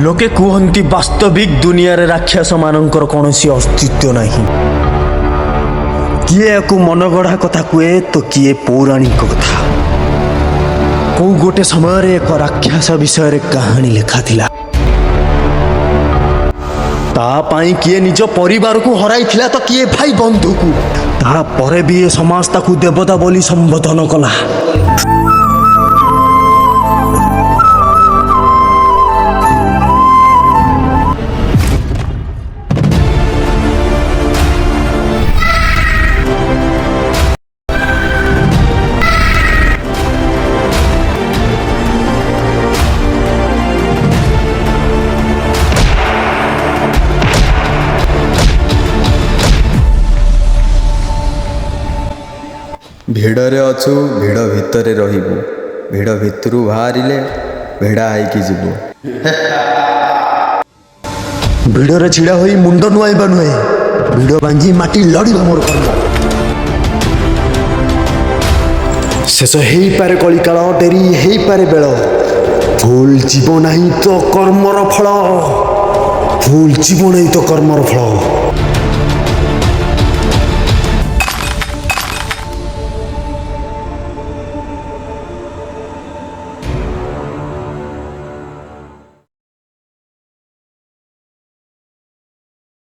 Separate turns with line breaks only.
लोके कहती वास्तविक दुनिया रे राक्षस मानकर कौनसी अस्तित्व नहीं। किए को मनगढ़ा कथा कहे तो किए पौराणिक कथा। कौ गोटे समय एक राक्षस विषय कहानी लिखा थिला। तापाई किए निज परिवार को हराई थिला तो किए भाई बंधु को। तापरे भी ये समाज ताकू देवता बोली संबोधन कला।
भिड़रे अछु भिड़ भितरे रहिबु भिड़ भितरु बाहरिले भेड़ा हाइकी जीवु।
भिड़रे छिड़ा होई मुंड नुआइबा नुए भिड़ भांगी माटी लड़िबा मोर कर्म। शेष हेई पारे कलिकाल डेरी हेई पारे बेल भूल जीव नहीं तो कर्मर फल। भूल जीव नहीं तो कर्मर फल।